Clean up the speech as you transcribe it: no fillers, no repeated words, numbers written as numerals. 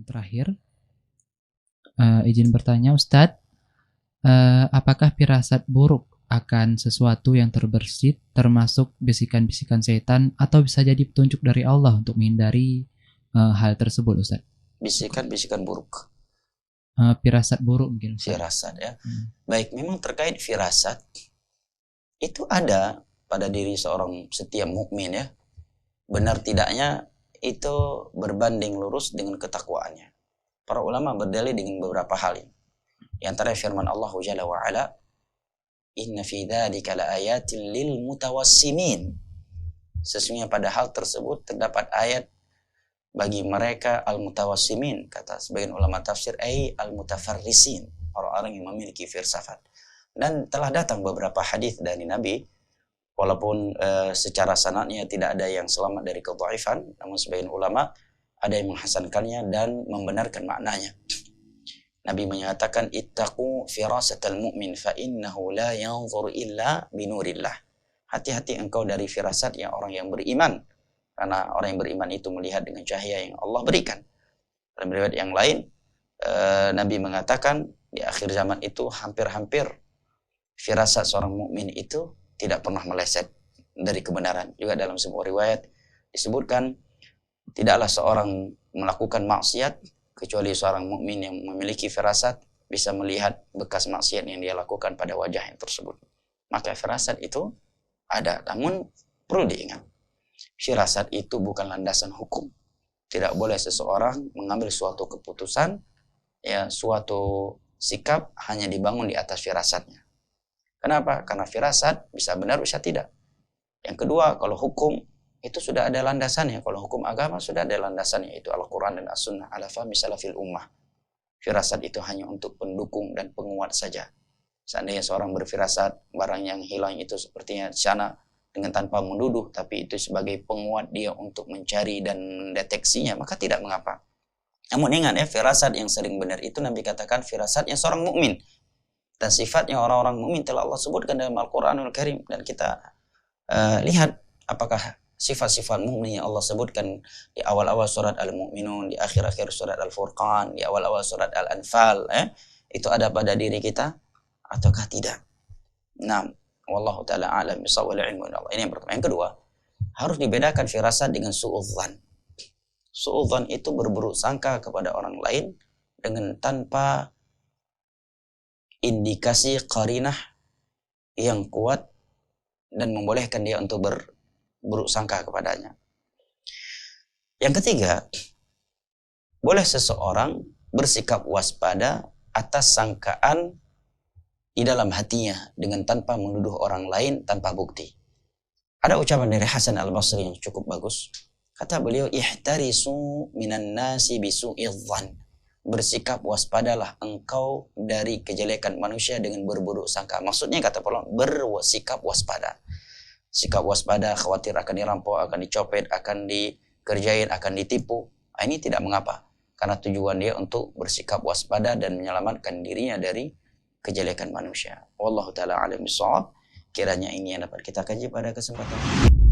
terakhir, izin bertanya Ustadz, apakah firasat buruk akan sesuatu yang terbersit termasuk bisikan-bisikan setan atau bisa jadi petunjuk dari Allah untuk menghindari hal tersebut Ustadz? Bisikan-bisikan buruk. Firasat buruk mungkin Ustadz. Firasat ya. Baik, memang terkait firasat itu ada pada diri seorang setiap mukmin ya. Benar tidaknya itu berbanding lurus dengan ketakwaannya. Para ulama berdalil dengan beberapa hal ini. Di antara firman Allah Jalla wa Ala, "Inna fi dzalika laayatin lil mutawassimin." Sesungguhnya pada hal tersebut terdapat ayat bagi mereka al-mutawassimin, kata sebagian ulama tafsir, al-mutafarrisin, orang-orang yang memiliki filsafat. Dan telah datang beberapa hadis dari Nabi, walaupun secara sanadnya tidak ada yang selamat dari kedhaifan, namun sebagian ulama ada yang menghasankannya dan membenarkan maknanya. Nabi menyatakan, ittaqu firasatal mu'min fa innahu la yanzuru illa binurillah. Hati-hati engkau dari firasatnya orang yang beriman, karena orang yang beriman itu melihat dengan cahaya yang Allah berikan. Dalam riwayat yang lain, Nabi mengatakan di akhir zaman itu hampir-hampir firasat seorang mukmin itu tidak pernah meleset dari kebenaran. Juga dalam sebuah riwayat disebutkan, tidaklah seorang melakukan maksiat kecuali seorang mukmin yang memiliki firasat bisa melihat bekas maksiat yang dia lakukan pada wajah yang tersebut. Maka firasat itu ada, namun perlu diingat, firasat itu bukan landasan hukum. Tidak boleh seseorang mengambil suatu keputusan, ya, suatu sikap hanya dibangun di atas firasatnya. Kenapa? Karena firasat bisa benar, bisa tidak. Yang kedua, kalau hukum itu sudah ada landasannya. Kalau hukum agama sudah ada landasannya, itu Al-Quran dan As-Sunnah ala fahmi salafil ummah. Firasat itu hanya untuk pendukung dan penguat saja. Seandainya seorang berfirasat barang yang hilang itu sepertinya di sana dengan tanpa menuduh, tapi itu sebagai penguat dia untuk mencari dan mendeteksinya, maka tidak mengapa. Namun ingat ya, firasat yang sering benar itu Nabi katakan firasatnya seorang mukmin. Dan sifatnya orang-orang mukmin telah Allah sebutkan dalam Al-Quranul Karim. Dan kita lihat apakah sifat-sifat mukmin yang Allah sebutkan di awal-awal surat Al-Mu'minun, di akhir-akhir surat Al-Furqan, di awal-awal surat Al-Anfal, itu ada pada diri kita ataukah tidak. Nah, wallahu ta'ala a'lam bishawab, ilmu Allah. Ini yang pertama. Yang kedua, harus dibedakan firasat dengan su'udzan. Su'udzan itu berburuk sangka kepada orang lain dengan tanpa indikasi qarinah yang kuat dan membolehkan dia untuk berburuk sangka kepadanya. Yang ketiga, boleh seseorang bersikap waspada atas sangkaan di dalam hatinya dengan tanpa menuduh orang lain tanpa bukti. Ada ucapan dari Hasan Al-Basri yang cukup bagus. Kata beliau, ihtarisu minan nasi bisu'idzan. Bersikap waspadalah engkau dari kejelekan manusia dengan berburuk sangka. Maksudnya kata Paulus, bersikap waspada. Sikap waspada, khawatir akan dirampok, akan dicopet, akan dikerjain, akan ditipu. Ini tidak mengapa. Karena tujuan dia untuk bersikap waspada dan menyelamatkan dirinya dari kejelekan manusia. Wallahu ta'ala alam bishawab. Kiranya ini yang dapat kita kaji pada kesempatan ini.